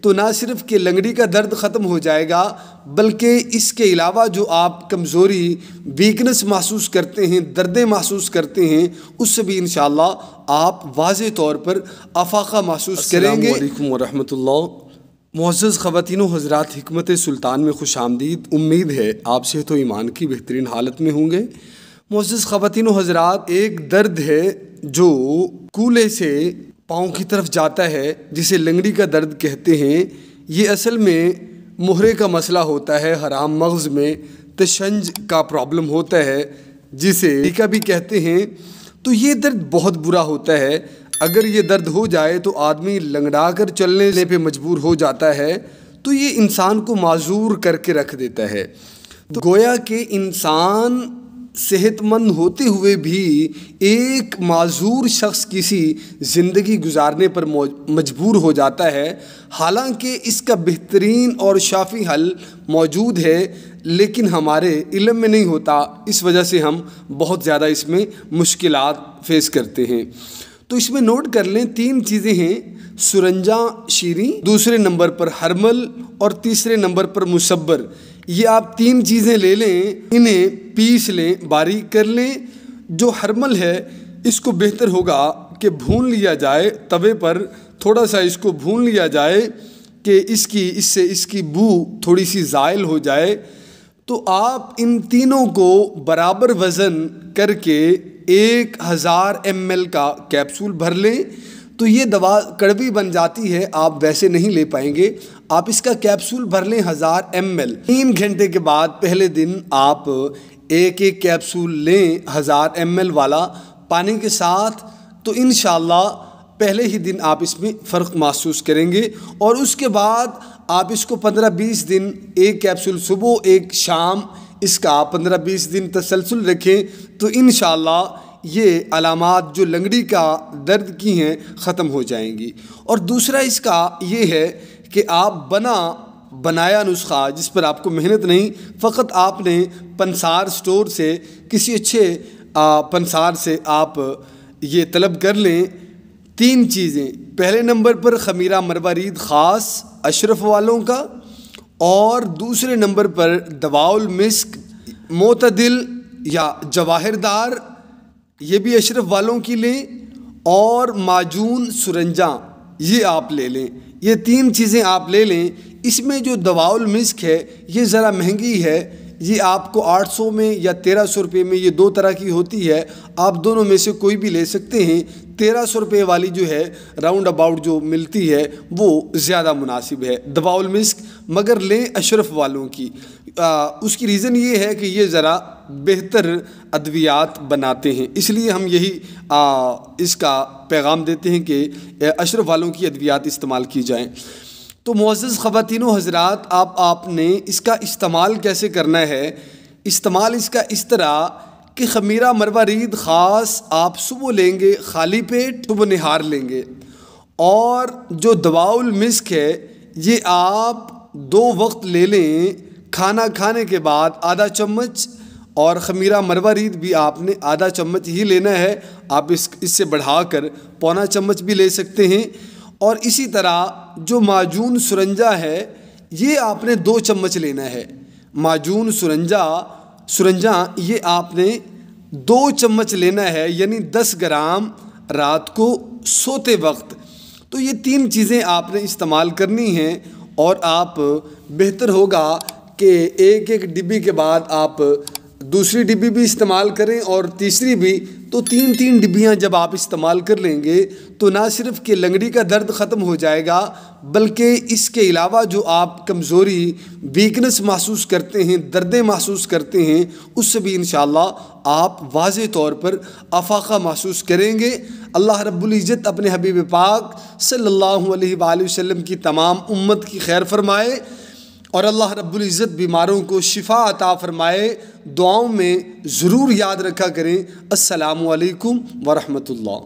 تو نہ صرف کہ لنگڑی کا درد ختم ہو جائے گا بلکہ اس کے علاوہ جو آپ کمزوری ویکنس محسوس کرتے ہیں، دردیں محسوس کرتے ہیں، اس سے بھی انشاءاللہ آپ واضح طور پر افاقہ محسوس کریں گے۔ السلام علیکم ورحمۃ اللہ۔ معزز خواتین و حضرات، حکمت سلطان میں خوش آمدید۔ امید ہے آپ صحت و ایمان کی بہترین حالت میں ہوں گے۔ معزز خواتین و حضرات، ایک درد ہے جو کولے سے پاؤں کی طرف جاتا ہے، جسے لنگڑی کا درد کہتے ہیں۔ یہ اصل میں مہرے کا مسئلہ ہوتا ہے، حرام مغز میں تشنج کا پرابلم ہوتا ہے، جسے ٹیکا بھی کہتے ہیں۔ تو یہ درد بہت برا ہوتا ہے۔ اگر یہ درد ہو جائے تو آدمی لنگڑا کر چلنے پہ مجبور ہو جاتا ہے، تو یہ انسان کو معذور کر کے رکھ دیتا ہے۔ تو گویا کہ انسان صحت مند ہوتے ہوئے بھی ایک معذور شخص کسی زندگی گزارنے پر مجبور ہو جاتا ہے، حالانکہ اس کا بہترین اور شافی حل موجود ہے، لیکن ہمارے علم میں نہیں ہوتا۔ اس وجہ سے ہم بہت زیادہ اس میں مشکلات فیس کرتے ہیں۔ تو اس میں نوٹ کر لیں، 3 چیزیں ہیں: سرنجاں شیریں، دوسرے نمبر پر ہرمل، اور تیسرے نمبر پر مصبر۔ یہ آپ 3 چیزیں لے لیں، انہیں پیس لیں، باریک کر لیں۔ جو ہرمل ہے اس کو بہتر ہوگا کہ بھون لیا جائے توے پر، تھوڑا سا اس کو بھون لیا جائے کہ اس سے اس کی بو تھوڑی سی زائل ہو جائے۔ تو آپ ان تینوں کو برابر وزن کر کے 1000 ml کا کیپسول بھر لیں۔ تو یہ دوا کڑوی بن جاتی ہے، آپ ویسے نہیں لے پائیں گے۔ آپ اس کا کیپسول بھر لیں 1000 ml۔ 3 گھنٹے کے بعد پہلے دن آپ ایک کیپسول لیں 1000 ml والا پانی کے ساتھ، تو انشاءاللہ پہلے ہی دن آپ اس میں فرق محسوس کریں گے۔ اور اس کے بعد آپ اس کو 15-20 دن، ایک کیپسول صبح ایک شام، اس کا 15-20 دن تسلسل رکھیں، تو انشاءاللہ یہ علامات جو لنگڑی کا درد کی ہیں ختم ہو جائیں گی۔ اور دوسرا اس کا یہ ہے کہ آپ بنایا نسخہ، جس پر آپ کو محنت نہیں، فقط آپ نے پنسار سٹور سے، کسی اچھے پنسار سے آپ یہ طلب کر لیں۔ 3 چیزیں: پہلے نمبر پر خمیرہ مروارید خاص اشرف والوں کا، اور دوسرے نمبر پر دواء المسک معتدل یا جواہر دار، یہ بھی اشرف والوں کی لیں، اور معجون سرنجاں یہ آپ لے لیں۔ یہ 3 چیزیں آپ لے لیں۔ اس میں جو دواء المسک ہے یہ ذرا مہنگی ہے، یہ آپ کو 800 میں یا 1300 روپے میں، یہ 2 طرح کی ہوتی ہے، آپ دونوں میں سے کوئی بھی لے سکتے ہیں۔ 1300 روپے والی جو ہے راؤنڈ اباؤٹ جو ملتی ہے وہ زیادہ مناسب ہے دواء المسک، مگر لیں اشرف والوں کی۔ اس کی ریزن یہ ہے کہ یہ ذرا بہتر ادویات بناتے ہیں، اس لیے ہم یہی اس کا پیغام دیتے ہیں کہ اشرف والوں کی ادویات استعمال کی جائیں۔ تو معزز خواتین و حضرات، آپ نے اس کا استعمال کیسے کرنا ہے؟ استعمال اس کا اس طرح کہ خمیرہ مروارید خاص آپ صبح لیں گے، خالی پیٹ صبح نہار لیں گے، اور جو دواء المسک ہے یہ آپ 2 وقت لے لیں، کھانا کھانے کے بعد آدھا چمچ، اور خمیرہ مروارید بھی آپ نے آدھا چمچ ہی لینا ہے، آپ اس سے بڑھا کر پونا چمچ بھی لے سکتے ہیں۔ اور اسی طرح جو معجون سرنجا ہے یہ آپ نے 2 چمچ لینا ہے۔ معجون سرنجا یہ آپ نے 2 چمچ لینا ہے، یعنی 10 گرام رات کو سوتے وقت۔ تو یہ 3 چیزیں آپ نے استعمال کرنی ہیں، اور آپ بہتر ہوگا کہ ایک ڈبی کے بعد آپ دوسری ڈبی بھی استعمال کریں اور تیسری بھی، تو 3 ڈبیاں جب آپ استعمال کر لیں گے تو نہ صرف کہ لنگڑی کا درد ختم ہو جائے گا بلکہ اس کے علاوہ جو آپ کمزوری ویکنس محسوس کرتے ہیں، دردیں محسوس کرتے ہیں، اس سے بھی انشاءاللہ آپ واضح طور پر افاقہ محسوس کریں گے۔ اللہ رب العزت اپنے حبیب پاک صلی اللہ علیہ وآلہ وسلم کی تمام امت کی خیر فرمائے، اور اللہ رب العزت بیماروں کو شفا عطا فرمائے۔ دعاؤں میں ضرور یاد رکھا کریں۔ السلام علیکم ورحمۃ اللہ۔